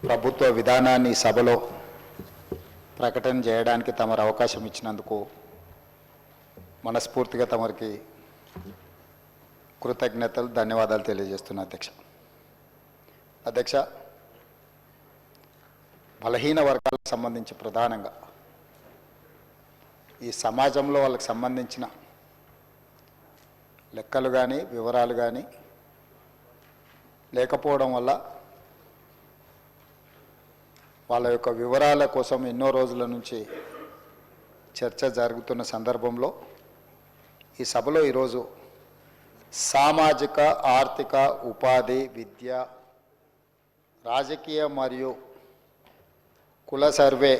ప్రభుత్వ విధానాన్ని సభలో ప్రకటన చేయడానికి తమరు అవకాశం ఇచ్చినందుకు మనస్ఫూర్తిగా తమరికి కృతజ్ఞతలు ధన్యవాదాలు తెలియజేస్తున్నా అధ్యక్ష బలహీన వర్గాలకు సంబంధించి ప్రధానంగా ఈ సమాజంలో వాళ్ళకి సంబంధించిన లెక్కలు కానీ వివరాలు కానీ లేకపోవడం వల్ల వాళ్ళ యొక్క వివరాల కోసం ఎన్నో రోజుల నుంచి చర్చ జరుగుతున్న సందర్భంలో ఈ సభలో ఈరోజు సామాజిక ఆర్థిక ఉపాధి విద్య రాజకీయ మరియు కుల సర్వే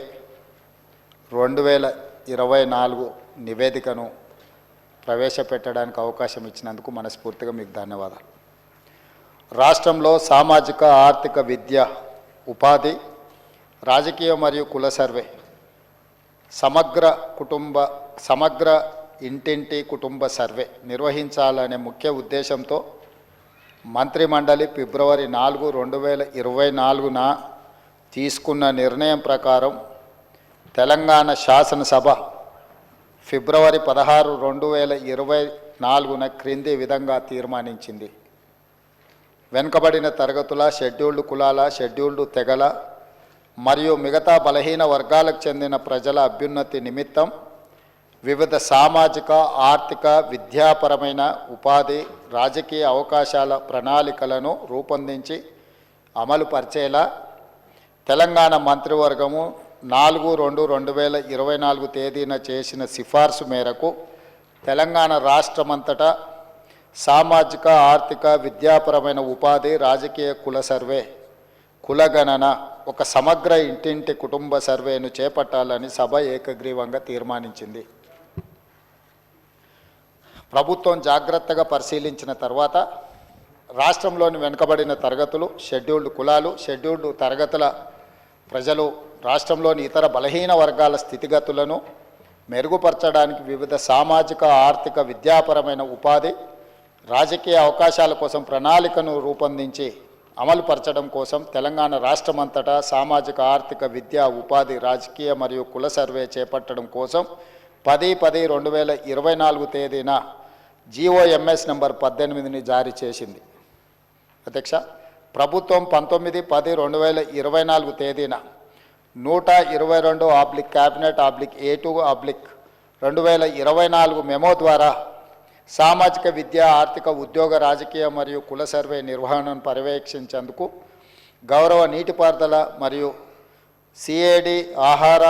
2024 నివేదికను ప్రవేశపెట్టడానికి అవకాశం ఇచ్చినందుకు మనస్ఫూర్తిగా మీకు ధన్యవాదాలు. రాష్ట్రంలో సామాజిక ఆర్థిక విద్య ఉపాధి రాజకీయ మరియు కుల సర్వే సమగ్ర ఇంటింటి కుటుంబ సర్వే నిర్వహించాలనే ముఖ్య ఉద్దేశంతో మంత్రిమండలి ఫిబ్రవరి 4, 2024న తీసుకున్న నిర్ణయం ప్రకారం తెలంగాణ శాసనసభ ఫిబ్రవరి 16, 2024న క్రింది విధంగా తీర్మానించింది. వెనుకబడిన తరగతుల, షెడ్యూల్డ్ కులాల, షెడ్యూల్డ్ తెగల మరియు మిగతా బలహీన వర్గాలకు చెందిన ప్రజల అభ్యున్నతి నిమిత్తం వివిధ సామాజిక ఆర్థిక విద్యాపరమైన ఉపాధి రాజకీయ అవకాశాల ప్రణాళికలను రూపొందించి అమలు పరిచేలా తెలంగాణ మంత్రివర్గము 4, 2024 తేదీన చేసిన సిఫార్సు మేరకు తెలంగాణ రాష్ట్రమంతటా సామాజిక ఆర్థిక విద్యాపరమైన ఉపాధి రాజకీయ కుల సర్వే కులగణన ఒక సమగ్ర ఇంటింటి కుటుంబ సర్వేను చేపట్టాలని సభ ఏకగ్రీవంగా తీర్మానించింది. ప్రభుత్వం జాగ్రత్తగా పరిశీలించిన తర్వాత రాష్ట్రంలోని వెనుకబడిన తరగతులు, షెడ్యూల్డ్ కులాలు, షెడ్యూల్డ్ తరగతుల ప్రజలు రాష్ట్రంలోని ఇతర బలహీన వర్గాల స్థితిగతులను మెరుగుపరచడానికి వివిధ సామాజిక ఆర్థిక విద్యాపరమైన ఉపాధి రాజకీయ అవకాశాల కోసం ప్రణాళికను రూపొందించి అమలుపరచడం కోసం తెలంగాణ రాష్ట్రమంతటా సామాజిక ఆర్థిక విద్యా ఉపాధి రాజకీయ మరియు కుల సర్వే చేపట్టడం కోసం 10/10/2024 తేదీన GOMS నంబర్ 18ని జారీ చేసింది. అధ్యక్ష, ప్రభుత్వం 19/10/2024 తేదీన 122/Cabinet/A2/2024 మెమో ద్వారా సామాజిక విద్య ఆర్థిక ఉద్యోగ రాజకీయ మరియు కుల సర్వే నిర్వహణను పర్యవేక్షించేందుకు గౌరవ నీటిపారుదల మరియు CAD ఆహార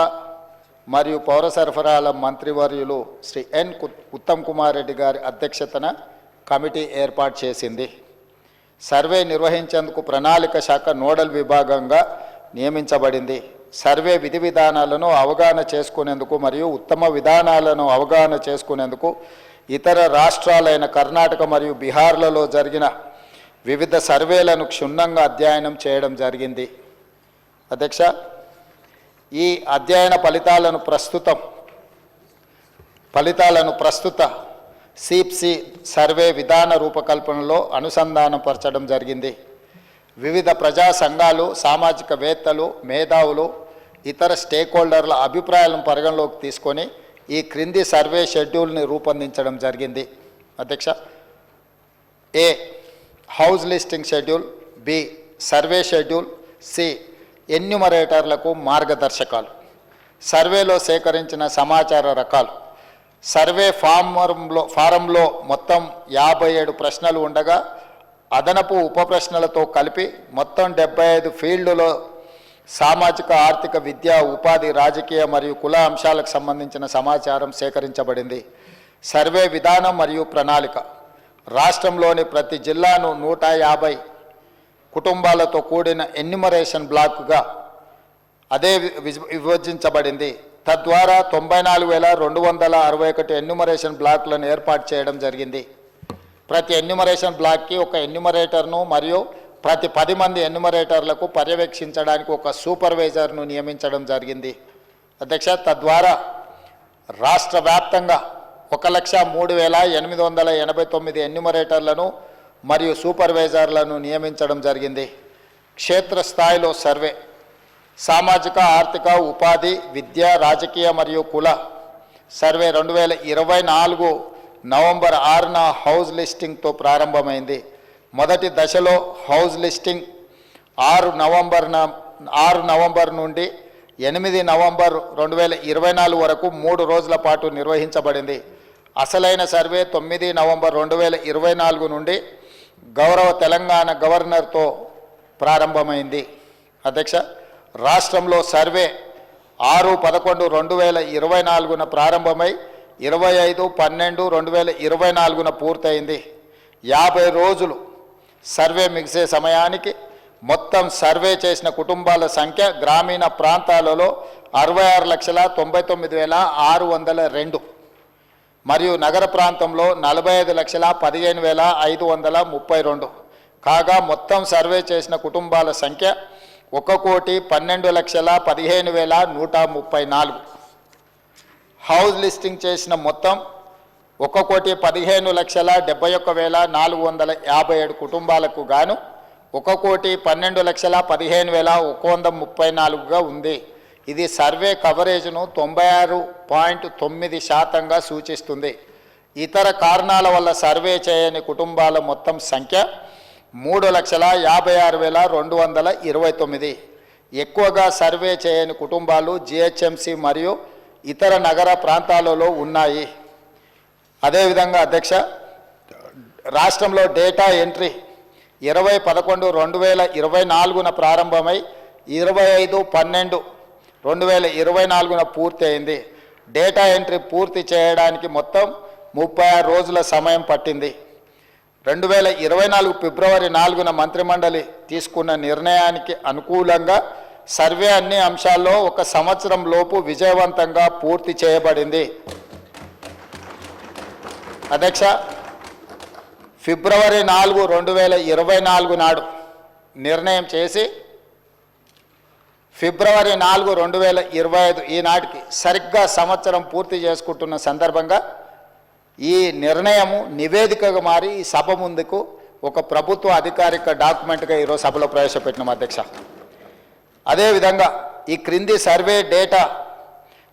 మరియు పౌర సరఫరాల మంత్రివర్యులు శ్రీ N. ఉత్తమ్ కుమార్ రెడ్డి గారి అధ్యక్షతన కమిటీ ఏర్పాటు చేసింది. సర్వే నిర్వహించేందుకు ప్రణాళిక శాఖ నోడల్ విభాగంగా నియమించబడింది. సర్వే విధి విధానాలను అవగాహన చేసుకునేందుకు మరియు ఉత్తమ విధానాలను అవగాహన చేసుకునేందుకు ఇతర రాష్ట్రాలైన కర్ణాటక మరియు బీహార్లలో జరిగిన వివిధ సర్వేలను క్షుణ్ణంగా అధ్యయనం చేయడం జరిగింది. అధ్యక్ష, ఈ అధ్యయన ఫలితాలను ప్రస్తుత CIPC సర్వే విధాన రూపకల్పనలో అనుసంధానపరచడం జరిగింది. వివిధ ప్రజా సంఘాలు, సామాజికవేత్తలు, మేధావులు, ఇతర స్టేక్ హోల్డర్ల అభిప్రాయాలను పరిగణలోకి తీసుకొని ఈ క్రింది సర్వే షెడ్యూల్ని రూపొందించడం జరిగింది. అధ్యక్ష, A. House listing schedule, B. Survey schedule, C. ఎన్యూమరేటర్లకు మార్గదర్శకాలు, సర్వేలో సేకరించిన సమాచార రకాలు. సర్వే ఫారంలో మొత్తం 57 ప్రశ్నలు ఉండగా అదనపు ఉప ప్రశ్నలతో కలిపి మొత్తం 75 ఫీల్డ్లో సామాజిక ఆర్థిక విద్య ఉపాధి రాజకీయ మరియు కుల అంశాలకు సంబంధించిన సమాచారం సేకరించబడింది. సర్వే విధానం మరియు ప్రణాళిక రాష్ట్రంలోని ప్రతి జిల్లాను 150 కుటుంబాలతో కూడిన ఎన్యూమరేషన్ బ్లాక్గా అదే విభజించబడింది. తద్వారా 94,261 ఎన్యూమరేషన్ బ్లాక్లను ఏర్పాటు చేయడం జరిగింది. ప్రతి ఎన్యూమరేషన్ బ్లాక్కి ఒక ఎన్యూమరేటర్ను మరియు ప్రతి 10 మంది ఎన్యూమరేటర్లకు పర్యవేక్షించడానికి ఒక సూపర్వైజర్ను నియమించడం జరిగింది. అధ్యక్ష, తద్వారా రాష్ట్ర వ్యాప్తంగా 1,03,889 ఎన్యూమరేటర్లను మరియు సూపర్వైజర్లను నియమించడం జరిగింది. క్షేత్రస్థాయిలో సర్వే, సామాజిక ఆర్థిక ఉపాధి విద్య రాజకీయ మరియు కుల సర్వే 2024 నవంబర్ 6న హౌస్ లిస్టింగ్తో ప్రారంభమైంది. మొదటి దశలో హౌస్ లిస్టింగ్ 6 నవంబర్ నుండి 8 నవంబర్ 2024 వరకు 3 రోజుల పాటు నిర్వహించబడింది. అసలైన సర్వే 9 నవంబర్ 2024 నుండి గౌరవ తెలంగాణ గవర్నర్తో ప్రారంభమైంది. అధ్యక్ష, రాష్ట్రంలో సర్వే 6/11/2024న ప్రారంభమై 25/12/2024న పూర్తయింది. 50 రోజులు సర్వే ముగిసే సమయానికి మొత్తం సర్వే చేసిన కుటుంబాల సంఖ్య గ్రామీణ ప్రాంతాలలో 66,99,602 మరియు నగర ప్రాంతంలో 45,15,532 కాగా మొత్తం సర్వే చేసిన కుటుంబాల సంఖ్య 1,12,15,134. హౌస్ లిస్టింగ్ చేసిన మొత్తం 1,15,71,457 కుటుంబాలకు గాను 1,12,15,134గా ఉంది. ఇది సర్వే కవరేజ్ను 96.9% సూచిస్తుంది. ఇతర కారణాల వల్ల సర్వే చేయని కుటుంబాల మొత్తం సంఖ్య 3,56,229. ఎక్కువగా సర్వే చేయని కుటుంబాలు జిహెచ్ఎంసి మరియు ఇతర నగర ప్రాంతాలలో ఉన్నాయి. అదేవిధంగా అధ్యక్ష, రాష్ట్రంలో డేటా ఎంట్రీ 20/11/2024న ప్రారంభమై 25/12/2024న పూర్తి అయింది. డేటా ఎంట్రీ పూర్తి చేయడానికి మొత్తం 36 రోజుల సమయం పట్టింది. 2024 ఫిబ్రవరి 4న మంత్రిమండలి తీసుకున్న నిర్ణయానికి అనుకూలంగా సర్వే అన్ని అంశాల్లో 1 సంవత్సరం లోపు విజయవంతంగా పూర్తి చేయబడింది. అధ్యక్ష, ఫిబ్రవరి 4, 2024 నాడు నిర్ణయం చేసి ఫిబ్రవరి 4, 2025 ఈనాటికి సరిగ్గా సంవత్సరం పూర్తి చేసుకుంటున్న సందర్భంగా ఈ నిర్ణయము నివేదికగా మారి ఈ సభ ముందుకు ఒక ప్రభుత్వ అధికారిక డాక్యుమెంట్గా ఈరోజు సభలో ప్రవేశపెట్టినాం అధ్యక్ష. అదేవిధంగా ఈ క్రింది సర్వే డేటా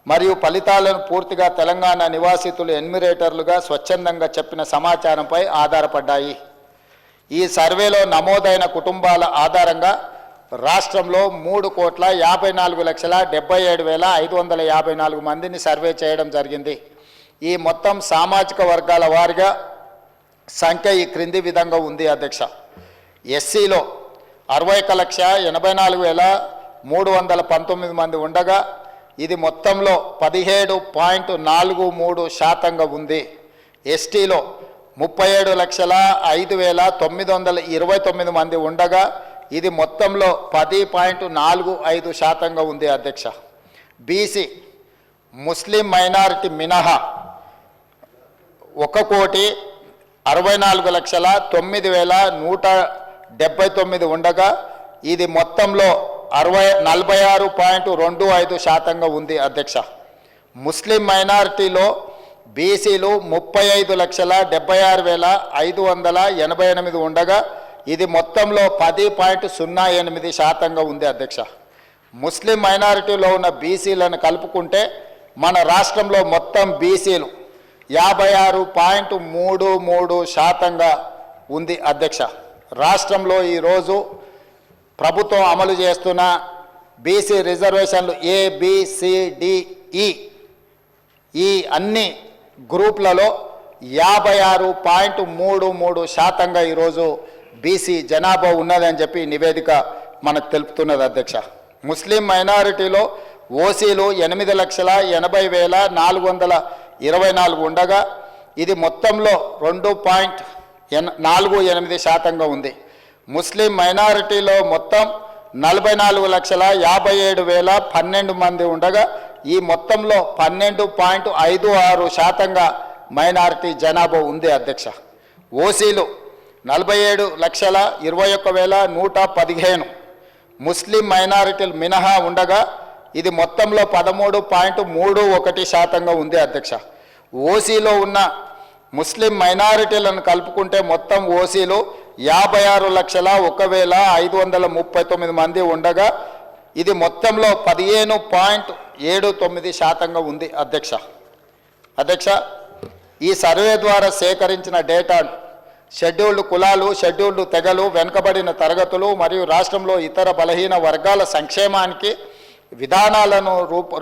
మరియు ఫలితాలను పూర్తిగా తెలంగాణ నివాసితులు ఎన్యూమరేటర్లుగా స్వచ్ఛందంగా చెప్పిన సమాచారంపై ఆధారపడ్డాయి. ఈ సర్వేలో నమోదైన కుటుంబాల ఆధారంగా రాష్ట్రంలో 3,54,77,554 మందిని సర్వే చేయడం జరిగింది. ఈ మొత్తం సామాజిక వర్గాల వారిగా సంఖ్య ఈ క్రింది విధంగా ఉంది అధ్యక్ష. ఎస్సీలో 61,84,319 మంది ఉండగా ఇది మొత్తంలో 17.43% ఉంది. ఎస్టీలో 37,05,929 మంది ఉండగా ఇది మొత్తంలో 10.45% ఉంది అధ్యక్ష. బీసీ ముస్లిం మైనారిటీ మినహా 1,64,09,179 ఉండగా ఇది మొత్తంలో 46.25% ఉంది అధ్యక్ష. ముస్లిం మైనారిటీలో బీసీలు 35,76,588 ఉండగా ఇది మొత్తంలో 10.08% ఉంది అధ్యక్ష. ముస్లిం మైనారిటీలో ఉన్న బీసీలను కలుపుకుంటే మన రాష్ట్రంలో మొత్తం బీసీలు 56.33% ఉంది అధ్యక్ష. రాష్ట్రంలో ఈరోజు ప్రభుత్వం అమలు చేస్తున్న బీసీ రిజర్వేషన్లు ABCDE ఈ అన్ని గ్రూప్లలో 56.33% ఈరోజు బీసీ జనాభా ఉన్నదని చెప్పి నివేదిక మనకు తెలుపుతున్నది అధ్యక్ష. ముస్లిం మైనారిటీలో ఓసీలు 8,80,424 ఉండగా ఇది మొత్తంలో 2.48% ఉంది. ముస్లిం మైనారిటీలో మొత్తం 44,57,012 మంది ఉండగా ఈ మొత్తంలో 12.56% మైనారిటీ జనాభా ఉంది అధ్యక్ష. ఓసీలు 47,21,115 ముస్లిం మైనారిటీలు మినహా ఉండగా ఇది మొత్తంలో 13.31% ఉంది అధ్యక్ష. ఓసీలో ఉన్న ముస్లిం మైనారిటీలను కలుపుకుంటే మొత్తం ఓసీలు 56,01,539 మంది ఉండగా ఇది మొత్తంలో 15.79% ఉంది అధ్యక్ష. ఈ సర్వే ద్వారా సేకరించిన డేటా షెడ్యూల్డ్ కులాలు, షెడ్యూల్డ్ తెగలు, వెనుకబడిన తరగతులు మరియు రాష్ట్రంలో ఇతర బలహీన వర్గాల సంక్షేమానికి విధానాలను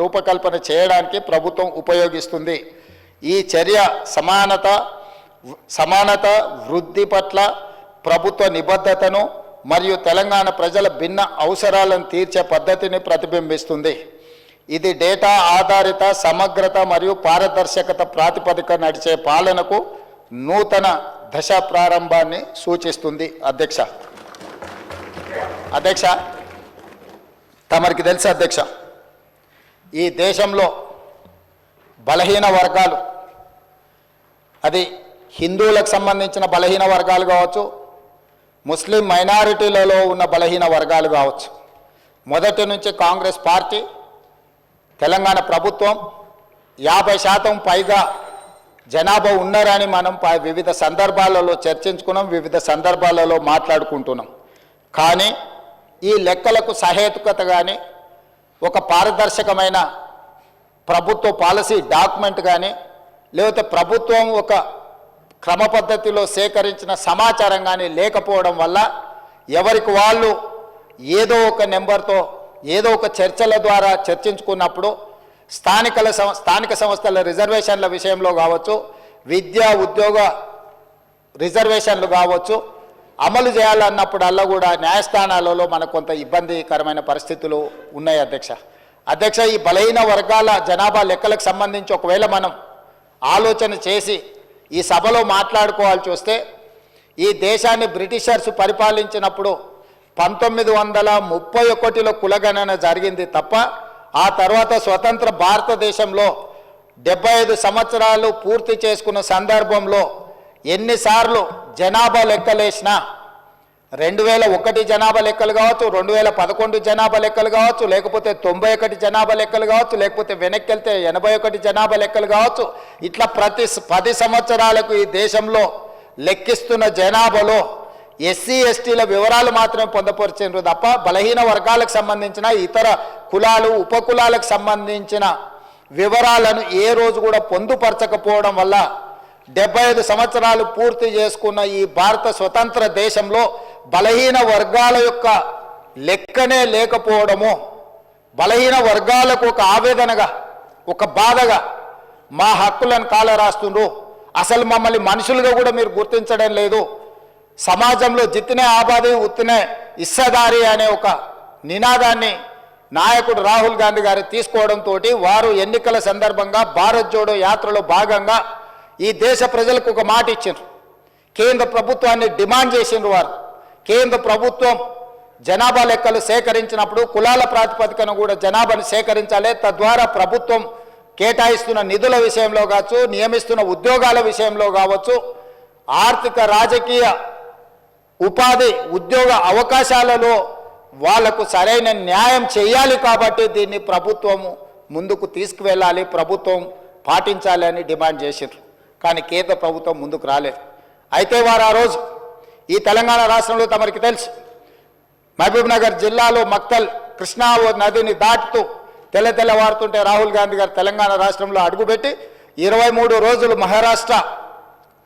రూపకల్పన చేయడానికి ప్రభుత్వం ఉపయోగిస్తుంది. ఈ చర్య సమానత వృద్ధి పట్ల ప్రభుత్వ నిబద్ధతను మరియు తెలంగాణ ప్రజల భిన్న అవసరాలను తీర్చే పద్ధతిని ప్రతిబింబిస్తుంది. ఇది డేటా ఆధారిత సమగ్రత మరియు పారదర్శకత ప్రాతిపదిక నడిచే పాలనకు నూతన దశ ప్రారంభాన్ని సూచిస్తుంది. అధ్యక్ష తమరికి తెలుసు అధ్యక్ష, ఈ దేశంలో బలహీన వర్గాలు, అది హిందువులకు సంబంధించిన బలహీన వర్గాలు కావచ్చు, ముస్లిం మైనారిటీలలో ఉన్న బలహీన వర్గాలు కావచ్చు, మొదటి నుంచి కాంగ్రెస్ పార్టీ, తెలంగాణ ప్రభుత్వం 50% పైగా జనాభా ఉన్నారని మనం వివిధ సందర్భాలలో చర్చించుకున్నాం, వివిధ సందర్భాలలో మాట్లాడుకుంటున్నాం. కానీ ఈ లెక్కలకు సహేతుకత కానీ, ఒక పారదర్శకమైన ప్రభుత్వ పాలసీ డాక్యుమెంట్ కానీ, లేకపోతే ప్రభుత్వం ఒక క్రమ పద్ధతిలో సేకరించిన సమాచారం కానీ లేకపోవడం వల్ల ఎవరికి వాళ్ళు ఏదో ఒక నెంబర్తో ఏదో ఒక చర్చల ద్వారా చర్చించుకున్నప్పుడు స్థానిక సంస్థల రిజర్వేషన్ల విషయంలో కావచ్చు, విద్యా ఉద్యోగ రిజర్వేషన్లు కావచ్చు, అమలు చేయాలన్నప్పుడల్లా కూడా న్యాయస్థానాలలో మనకు కొంత ఇబ్బందికరమైన పరిస్థితులు ఉన్నాయి అధ్యక్ష. ఈ బలహీన వర్గాల జనాభా లెక్కలకు సంబంధించి ఒకవేళ మనం ఆలోచన చేసి ఈ సభలో మాట్లాడుకోవాల్సి వస్తే, ఈ దేశాన్ని బ్రిటిషర్స్ పరిపాలించినప్పుడు 1931లో కులగణన జరిగింది తప్ప, ఆ తర్వాత స్వతంత్ర భారతదేశంలో 75 సంవత్సరాలు పూర్తి చేసుకున్న సందర్భంలో ఎన్నిసార్లు జనాభా లెక్కలేసినా 2001 జనాభా లెక్కలు కావచ్చు, 2011 జనాభా లెక్కలు కావచ్చు, లేకపోతే 91 జనాభా లెక్కలు కావచ్చు, లేకపోతే వెనక్కి వెళ్తే 81 జనాభా లెక్కలు కావచ్చు, ఇట్లా ప్రతి 10 సంవత్సరాలకు ఈ దేశంలో లెక్కిస్తున్న జనాభాలో ఎస్సీ ఎస్టీల వివరాలు మాత్రమే పొందపరిచారు తప్ప బలహీన వర్గాలకు సంబంధించిన ఇతర కులాలు ఉపకులాలకు సంబంధించిన వివరాలను ఏ రోజు కూడా పొందుపరచకపోవడం వల్ల 75 సంవత్సరాలు పూర్తి చేసుకున్న ఈ భారత స్వతంత్ర దేశంలో బలహీన వర్గాల యొక్క లెక్కనే లేకపోవడము, బలహీన వర్గాలకు ఒక ఆవేదనగా, ఒక బాధగా మా హక్కులను కాలరాస్తుండ్రు, అసలు మమ్మల్ని మనుషులుగా కూడా మీరు గుర్తించడం లేదు, సమాజంలో జిత్తినే ఆబాది ఉత్తినే ఇస్సదారి అనే ఒక నినాదాన్ని నాయకుడు రాహుల్ గాంధీ గారు తీసుకోవడంతో వారు ఎన్నికల సందర్భంగా భారత్ జోడో యాత్రలో భాగంగా ఈ దేశ ప్రజలకు ఒక మాట ఇచ్చారు. కేంద్ర ప్రభుత్వాన్ని డిమాండ్ చేసిండ్రు. వారు కేంద్ర ప్రభుత్వం జనాభా లెక్కలు సేకరించినప్పుడు కులాల ప్రాతిపదికన కూడా జనాభాను సేకరించాలి, తద్వారా ప్రభుత్వం కేటాయిస్తున్న నిధుల విషయంలో కావచ్చు, నియమిస్తున్న ఉద్యోగాల విషయంలో కావచ్చు, ఆర్థిక రాజకీయ ఉపాధి ఉద్యోగ అవకాశాలలో వాళ్లకు సరైన న్యాయం చేయాలి. కాబట్టి దీన్ని ప్రభుత్వము ముందుకు తీసుకువెళ్ళాలి, ప్రభుత్వం పాటించాలి అని డిమాండ్ చేశారు. కానీ కేంద్ర ప్రభుత్వం ముందుకు రాలేదు. అయితే వారు ఆ రోజు ఈ తెలంగాణ రాష్ట్రంలో తమరికి తెలుసు, మహబూబ్ నగర్ జిల్లాలో మక్తల్ కృష్ణా నదిని దాటుతూ తెల్లవారుతుంటే రాహుల్ గాంధీ గారు తెలంగాణ రాష్ట్రంలో అడుగుపెట్టి 23 రోజులు మహారాష్ట్ర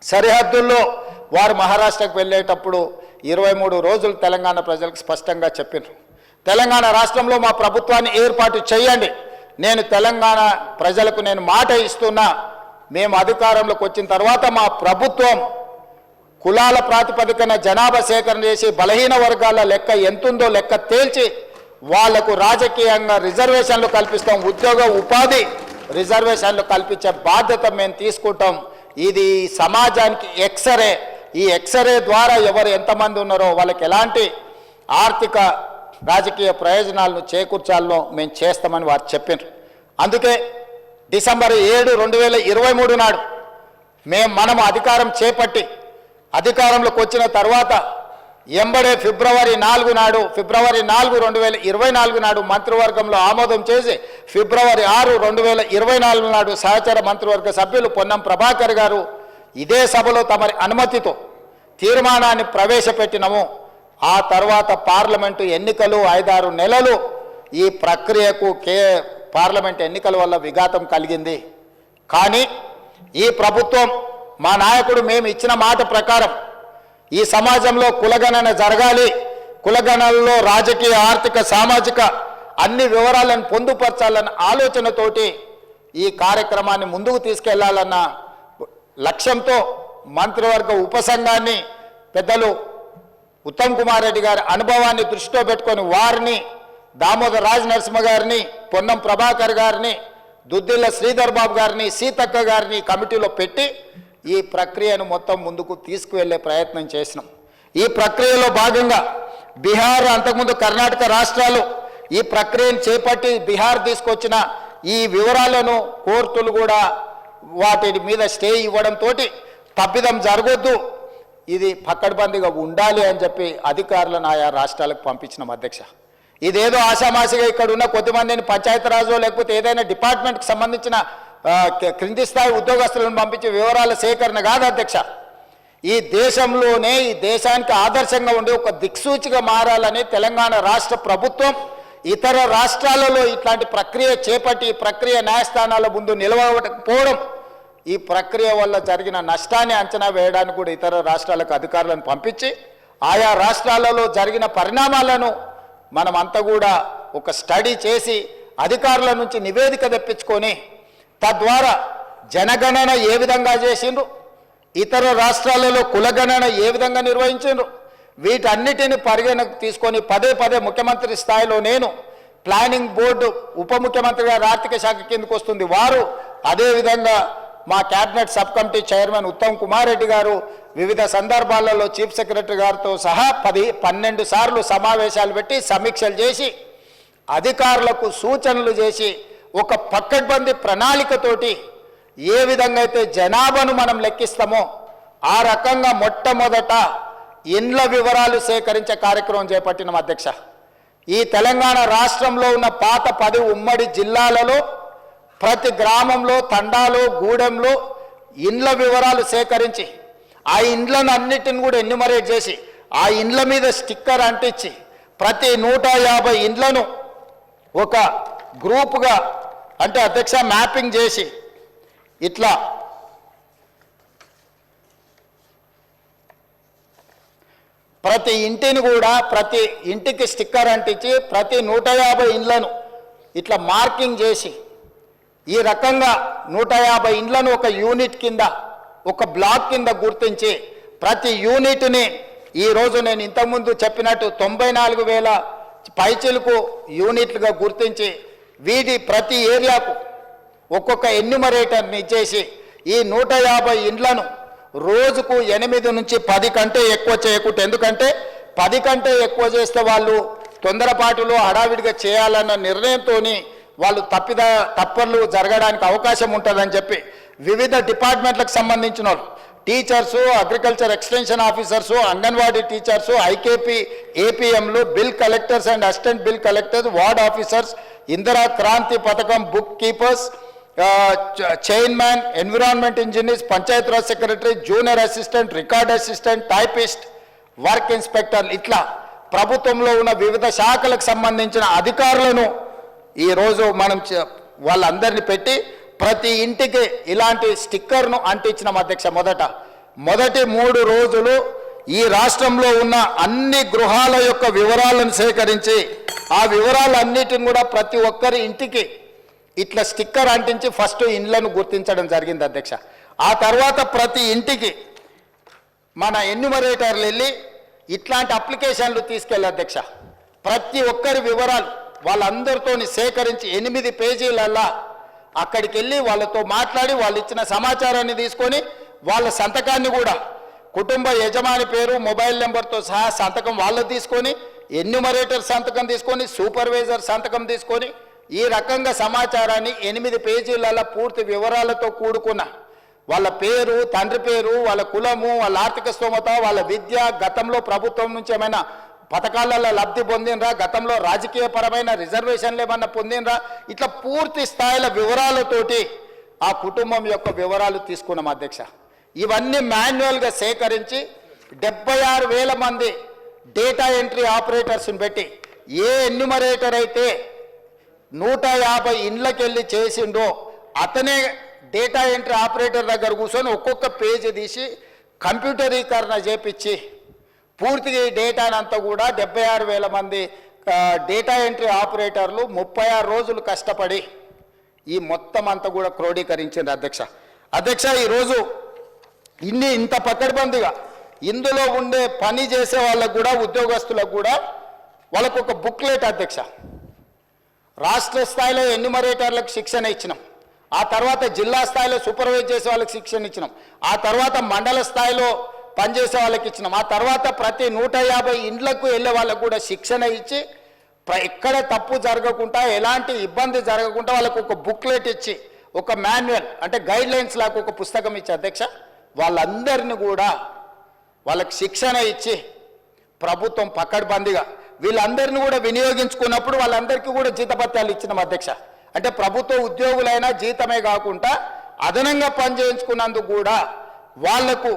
సరిహద్దుల్లో వారు మహారాష్ట్రకు వెళ్ళేటప్పుడు 23 రోజులు తెలంగాణ ప్రజలకు స్పష్టంగా చెప్పారు, తెలంగాణ రాష్ట్రంలో మా ప్రభుత్వాన్ని ఏర్పాటు చేయండి, నేను తెలంగాణ ప్రజలకు నేను మాట ఇస్తున్నా, మేము అధికారంలోకి వచ్చిన తర్వాత మా ప్రభుత్వం కులాల ప్రాతిపదికన జనాభా సేకరణ చేసి బలహీన వర్గాల లెక్క ఎంతుందో లెక్క తేల్చి వాళ్లకు రాజకీయంగా రిజర్వేషన్లు కల్పిస్తాం, ఉద్యోగ ఉపాధి రిజర్వేషన్లు కల్పించే బాధ్యత మేము తీసుకుంటాం. ఇది సమాజానికి ఎక్స్రే, ఈ ఎక్స్రే ద్వారా ఎవరు ఎంతమంది ఉన్నారో వాళ్ళకి ఎలాంటి ఆర్థిక రాజకీయ ప్రయోజనాలను చేకూర్చాలనో మేము చేస్తామని వారు చెప్పారు. అందుకే డిసెంబర్ 7, 2023 నాడు మనం అధికారం చేపట్టి అధికారంలోకి వచ్చిన తర్వాత ఎంబడే ఫిబ్రవరి 4 నాడు 2024 నాడు మంత్రివర్గంలో ఆమోదం చేసి ఫిబ్రవరి 6, 2024 నాడు సహచర మంత్రివర్గ సభ్యులు పొన్నం ప్రభాకర్ గారు ఇదే సభలో తమరి అనుమతితో తీర్మానాన్ని ప్రవేశపెట్టినము. ఆ తర్వాత పార్లమెంటు ఎన్నికలు 5-6 నెలలు ఈ ప్రక్రియకు పార్లమెంట్ ఎన్నికల వల్ల విఘాతం కలిగింది. కానీ ఈ ప్రభుత్వం మా నాయకుడు మేము ఇచ్చిన మాట ప్రకారం ఈ సమాజంలో కులగణన జరగాలి, కులగణనలో రాజకీయ ఆర్థిక సామాజిక అన్ని వివరాలను పొందుపరచాలన్న ఆలోచనతోటి ఈ కార్యక్రమాన్ని ముందుకు తీసుకెళ్లాలన్న లక్ష్యంతో మంత్రివర్గ ఉపసంఘాన్ని పెద్దలు ఉత్తమ్ కుమార్ రెడ్డి గారి అనుభవాన్ని దృష్టిలో పెట్టుకొని వారిని, దామోదర్ రాజ్ నరసింహ గారిని, పొన్నం ప్రభాకర్ గారిని, దుద్దిల్ల శ్రీధర్ బాబు గారిని, సీతక్క గారిని కమిటీలో పెట్టి ఈ ప్రక్రియను మొత్తం ముందుకు తీసుకువెళ్లే ప్రయత్నం చేసినాం. ఈ ప్రక్రియలో భాగంగా బీహార్, అంతకుముందు కర్ణాటక రాష్ట్రాలు ఈ ప్రక్రియను చేపట్టి బీహార్ తీసుకొచ్చిన ఈ వివరాలను కోర్టులు కూడా వాటి మీద స్టే ఇవ్వడంతో తప్పిదం జరగొద్దు, ఇది పక్కడబందిగా ఉండాలి అని చెప్పి అధికారులను ఆయా రాష్ట్రాలకు పంపించినాం అధ్యక్ష. ఇదేదో ఆషామాషిగా ఇక్కడ ఉన్న కొద్దిమందిని పంచాయతీరాజు లేకపోతే ఏదైనా డిపార్ట్మెంట్కి సంబంధించిన క్రింది స్థాయి ఉద్యోగస్తులను పంపించే వివరాల సేకరణ కాదు అధ్యక్ష. ఈ దేశంలోనే ఈ దేశానికి ఆదర్శంగా ఉండే ఒక దిక్సూచిగా మారాలని తెలంగాణ రాష్ట్ర ప్రభుత్వం ఇతర రాష్ట్రాలలో ఇట్లాంటి ప్రక్రియ చేపట్టి ఈ ప్రక్రియ న్యాయస్థానాల ముందు నిలవకపోవడం, ఈ ప్రక్రియ వల్ల జరిగిన నష్టాన్ని అంచనా వేయడానికి కూడా ఇతర రాష్ట్రాలకు అధికారులను పంపించి ఆయా రాష్ట్రాలలో జరిగిన పరిణామాలను మనమంతా కూడా ఒక స్టడీ చేసి అధికారుల నుంచి నివేదిక తెప్పించుకొని తద్వారా జనగణన ఏ విధంగా చేసిండ్రు, ఇతర రాష్ట్రాలలో కులగణన ఏ విధంగా నిర్వహించిండ్రు, వీటన్నిటిని పరిగణకు తీసుకొని పదే ముఖ్యమంత్రి స్థాయిలో నేను, ప్లానింగ్ బోర్డు ఉప ముఖ్యమంత్రి గారు ఆర్థిక శాఖ కిందకు వస్తుంది వారు, అదేవిధంగా మా cabinet sub committee chairman Uttam Kumar Reddy గారు వివిధ సందర్భాలలో చీఫ్ సెక్రటరీ గారితో సహా 12 సార్లు సమావేశాలు పెట్టి సమీక్షలు చేసి అధికారులకు సూచనలు చేసి ఒక పక్కడ్బందీ ప్రణాళికతోటి ఏ విధంగా అయితే జనాభాను మనం లెక్కిస్తామో ఆ రకంగా మొట్టమొదట ఇండ్ల వివరాలు సేకరించే కార్యక్రమం చేపట్టిన అధ్యక్ష. ఈ తెలంగాణ రాష్ట్రంలో ఉన్న పాత 10 ఉమ్మడి జిల్లాలలో ప్రతి గ్రామంలో, తండాలో, గూడెంలో ఇండ్ల వివరాలు సేకరించి ఆ ఇండ్లను అన్నిటిని కూడా ఎన్యుమరేట్ చేసి ఆ ఇండ్ల మీద స్టిక్కర్ అంటించి ప్రతి 150 ఇండ్లను ఒక గ్రూపుగా అంటే అధ్యక్ష మ్యాపింగ్ చేసి ఇట్లా ప్రతి ఇంటిని కూడా ప్రతి ఇంటికి స్టిక్కర్ అంటించి ప్రతి 150 ఇండ్లను ఇట్లా మార్కింగ్ చేసి ఈ రకంగా 150 ఇండ్లను ఒక యూనిట్ కింద ఒక బ్లాక్ కింద గుర్తించి ప్రతి యూనిట్ని ఈరోజు నేను ఇంతకుముందు చెప్పినట్టు 94,000 పైచిలకు యూనిట్లుగా గుర్తించి వీటి ప్రతి ఏరియాకు ఒక్కొక్క ఎన్యుమరేటర్ని ఇచ్చేసి ఈ 150 ఇండ్లను రోజుకు 8 నుంచి 10 కంటే ఎక్కువ చేయకూడదు. ఎందుకంటే 10 కంటే ఎక్కువ చేస్తే వాళ్ళు తొందరపాటులో హడావిడిగా చేయాలన్న నిర్ణయంతో వాళ్ళు తప్పర్లు జరగడానికి అవకాశం ఉంటుందని చెప్పి వివిధ డిపార్ట్మెంట్లకు సంబంధించిన వాళ్ళు teachers, agriculture extension officers, anganwadi teachers, IKP, ఏపీఎంలు, bill collectors and assistant bill collectors, ward officers, Indira Kranti పథకం book keepers, chairman, environment engineers, Panchayati Raj secretary, junior assistant, record assistant, typist, work inspector, ఇట్లా ప్రభుత్వంలో ఉన్న వివిధ శాఖలకు సంబంధించిన అధికారులను ఈరోజు మనం వాళ్ళందరినీ పెట్టి ప్రతి ఇంటికి ఇలాంటి స్టిక్కర్ను అంటించిన అధ్యక్ష. మొదటి 3 రోజులు ఈ రాష్ట్రంలో ఉన్న అన్ని గృహాల యొక్క వివరాలను సేకరించి ఆ వివరాలన్నిటిని కూడా ప్రతి ఒక్కరి ఇంటికి ఇట్లా స్టిక్కర్ అంటించి ఫస్ట్ ఇండ్లను గుర్తించడం జరిగింది అధ్యక్ష. ఆ తర్వాత ప్రతి ఇంటికి మన ఎన్యుమరేటర్లు వెళ్ళి ఇట్లాంటి అప్లికేషన్లు తీసుకెళ్ళి అధ్యక్ష ప్రతి ఒక్కరి వివరాలు వాళ్ళందరితో సేకరించి 8 పేజీలల్లా అక్కడికి వెళ్ళి వాళ్ళతో మాట్లాడి వాళ్ళు ఇచ్చిన సమాచారాన్ని తీసుకొని వాళ్ళ సంతకాన్ని కూడా కుటుంబ యజమాని పేరు, మొబైల్ నెంబర్తో సహా సంతకం వాళ్ళు తీసుకొని, ఎన్యుమరేటర్ సంతకం తీసుకొని, సూపర్వైజర్ సంతకం తీసుకొని ఈ రకంగా సమాచారాన్ని 8 పేజీలలో పూర్తి వివరాలతో కూడుకున్న వాళ్ళ పేరు, తండ్రి పేరు, వాళ్ళ కులము, వాళ్ళ ఆర్థిక స్తోమత, వాళ్ళ విద్య, గతంలో ప్రభుత్వం నుంచి ఏమైనా పథకాలలో లబ్ధి పొందినరా, గతంలో రాజకీయపరమైన రిజర్వేషన్లు ఏమన్నా పొందినరా, ఇట్లా పూర్తి స్థాయిల వివరాలతోటి ఆ కుటుంబం యొక్క వివరాలు తీసుకున్నాం అధ్యక్ష. ఇవన్నీ మాన్యువల్గా సేకరించి 76,000 మంది డేటా ఎంట్రీ ఆపరేటర్స్ని పెట్టి ఏ ఎన్యూమరేటర్ అయితే 150 ఇండ్లకెళ్ళి చేసిండో అతనే డేటా ఎంట్రీ ఆపరేటర్ దగ్గర కూర్చొని ఒక్కొక్క పేజీ తీసి కంప్యూటరీకరణ చేపించి పూర్తిగా ఈ డేటానంతా కూడా 76,000 మంది డేటా ఎంట్రీ ఆపరేటర్లు 36 రోజులు కష్టపడి ఈ మొత్తం అంతా కూడా క్రోడీకరించింది అధ్యక్ష ఈరోజు ఇంత పకడ్బందీగా ఇందులో ఉండే పని చేసే వాళ్ళకు కూడా ఉద్యోగస్తులకు కూడా వాళ్ళకు ఒక బుక్లెట్ అధ్యక్ష రాష్ట్ర స్థాయిలో ఎన్యూమరేటర్లకు శిక్షణ ఇచ్చినాం, ఆ తర్వాత జిల్లా స్థాయిలో సూపర్వైజ్ చేసే వాళ్ళకి శిక్షణ ఇచ్చినాం, ఆ తర్వాత మండల స్థాయిలో పనిచేసే వాళ్ళకి ఇచ్చినాం, ఆ తర్వాత ప్రతి 150 ఇండ్లకు వెళ్ళే వాళ్ళకు కూడా శిక్షణ ఇచ్చి ఎక్కడ తప్పు జరగకుండా ఎలాంటి ఇబ్బంది జరగకుండా వాళ్ళకు ఒక బుక్లెట్ ఇచ్చి ఒక మాన్యువల్ అంటే గైడ్ లైన్స్ లాగా ఒక పుస్తకం ఇచ్చి అధ్యక్ష వాళ్ళందరినీ కూడా వాళ్ళకి శిక్షణ ఇచ్చి ప్రభుత్వం పకడ్బందీగా వీళ్ళందరినీ కూడా వినియోగించుకున్నప్పుడు వాళ్ళందరికీ కూడా జీతభత్యాలు ఇచ్చినాం అధ్యక్ష. అంటే ప్రభుత్వ ఉద్యోగులైనా జీతమే కాకుండా అదనంగా పనిచేయించుకున్నందుకు కూడా వాళ్ళకు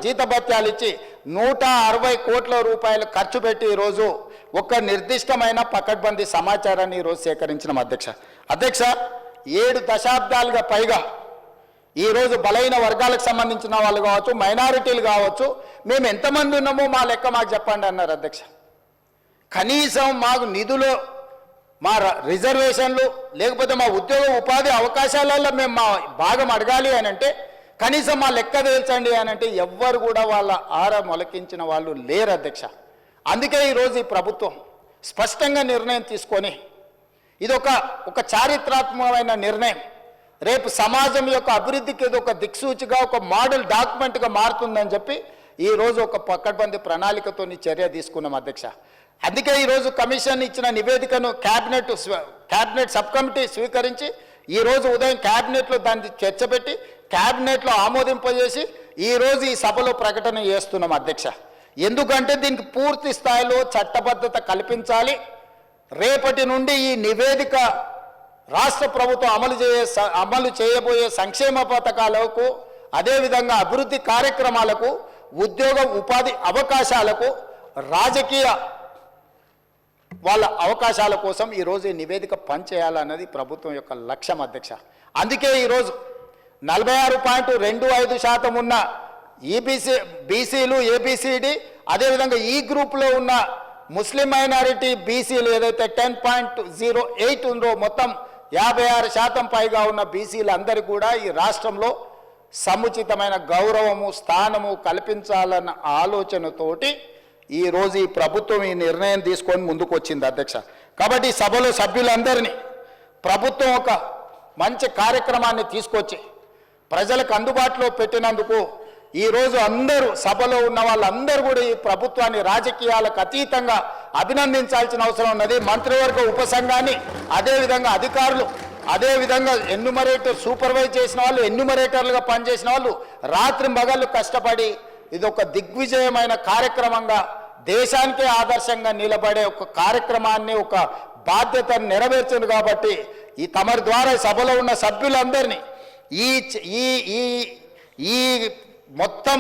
జీతభత్యాలు ఇచ్చి 160 కోట్ల రూపాయలు ఖర్చు పెట్టి ఈరోజు ఒక నిర్దిష్టమైన పకడ్బందీ సమాచారాన్ని ఈరోజు సేకరించినాం అధ్యక్ష 7 దశాబ్దాలుగా పైగా ఈరోజు బలైన వర్గాలకు సంబంధించిన వాళ్ళు కావచ్చు, మైనారిటీలు కావచ్చు, మేము ఎంతమంది ఉన్నామో మా లెక్క మాకు చెప్పండి అన్నారు అధ్యక్ష. కనీసం మాకు నిధులు మా రిజర్వేషన్లు లేకపోతే మా ఉద్యోగ ఉపాధి అవకాశాలలో మేము మా భాగం అడగాలి అని అంటే కనీసం మా లెక్క తేల్చండి అని అంటే ఎవ్వరు కూడా వాళ్ళ ఆర మొలకించిన వాళ్ళు లేరు అధ్యక్ష. అందుకే ఈరోజు ఈ ప్రభుత్వం స్పష్టంగా నిర్ణయం తీసుకొని ఇది ఒక చారిత్రాత్మకమైన నిర్ణయం, రేపు సమాజం యొక్క అభివృద్ధికి ఇది ఒక దిక్సూచిగా ఒక మోడల్ డాక్యుమెంట్గా మారుతుందని చెప్పి ఈరోజు ఒక పకడ్బందీ ప్రణాళికతో చర్య తీసుకున్నాం అధ్యక్ష. అందుకే ఈరోజు కమిషన్ ఇచ్చిన నివేదికను క్యాబినెట్ సబ్ కమిటీ స్వీకరించి ఈరోజు ఉదయం క్యాబినెట్లో దాన్ని చర్చపెట్టి క్యాబినెట్లో ఆమోదింపజేసి ఈరోజు ఈ సభలో ప్రకటన చేస్తున్నాం అధ్యక్ష. ఎందుకంటే దీనికి పూర్తి స్థాయిలో చట్టబద్ధత కల్పించాలి. రేపటి నుండి ఈ నివేదిక రాష్ట్ర ప్రభుత్వం అమలు చేయబోయే సంక్షేమ పథకాలకు, అదేవిధంగా అభివృద్ధి కార్యక్రమాలకు, ఉద్యోగ ఉపాధి అవకాశాలకు, రాజకీయ వాళ్ళ అవకాశాల కోసం ఈరోజు ఈ నివేదిక పనిచేయాలన్నది ప్రభుత్వం యొక్క లక్ష్యం అధ్యక్ష. అందుకే ఈరోజు 46.25% ఉన్న బీసీలు ఏబిసిడి, అదేవిధంగా ఈ గ్రూప్లో ఉన్న ముస్లిం మైనారిటీ బీసీలు ఏదైతే 10.08 ఉందో మొత్తం 56% పైగా ఉన్న బీసీలందరికీ కూడా ఈ రాష్ట్రంలో సముచితమైన గౌరవము స్థానము కల్పించాలన్న ఆలోచనతోటి ఈరోజు ఈ ప్రభుత్వం ఈ నిర్ణయం తీసుకొని ముందుకు వచ్చింది అధ్యక్ష. కాబట్టి ఈ సభలో సభ్యులందరినీ ప్రభుత్వం ఒక మంచి కార్యక్రమాన్ని తీసుకొచ్చి ప్రజలకు అందుబాటులో పెట్టినందుకు ఈరోజు అందరూ సభలో ఉన్న వాళ్ళందరూ కూడా ఈ ప్రభుత్వాన్ని రాజకీయాలకు అతీతంగా అభినందించాల్సిన అవసరం ఉన్నది. మంత్రివర్గ ఉపసంఘాన్ని, అదేవిధంగా అధికారులు, అదేవిధంగా సూపర్వైజ్ చేసిన వాళ్ళు, ఎన్యూమరేటర్లుగా పనిచేసిన వాళ్ళు రాత్రి మగళ్ళు కష్టపడి ఇది ఒక దిగ్విజయమైన కార్యక్రమంగా దేశానికే ఆదర్శంగా నిలబడే ఒక కార్యక్రమాన్ని, ఒక బాధ్యతను నెరవేర్చింది. కాబట్టి ఈ తమరి ద్వారా సభలో ఉన్న సభ్యులందరినీ ఈ మొత్తం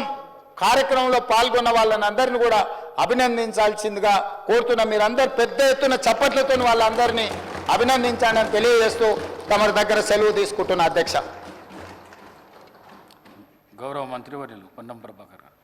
కార్యక్రమంలో పాల్గొన్న వాళ్ళని అందరినీ కూడా అభినందించాల్సిందిగా కోరుతున్నా. మీరందరూ పెద్ద ఎత్తున చప్పట్లతో వాళ్ళందరినీ అభినందించాలని తెలియజేస్తూ తమరి దగ్గర సెలవు తీసుకుంటున్న అధ్యక్ష. గౌరవ మంత్రివర్యులు పొన్నం ప్రభాకర్.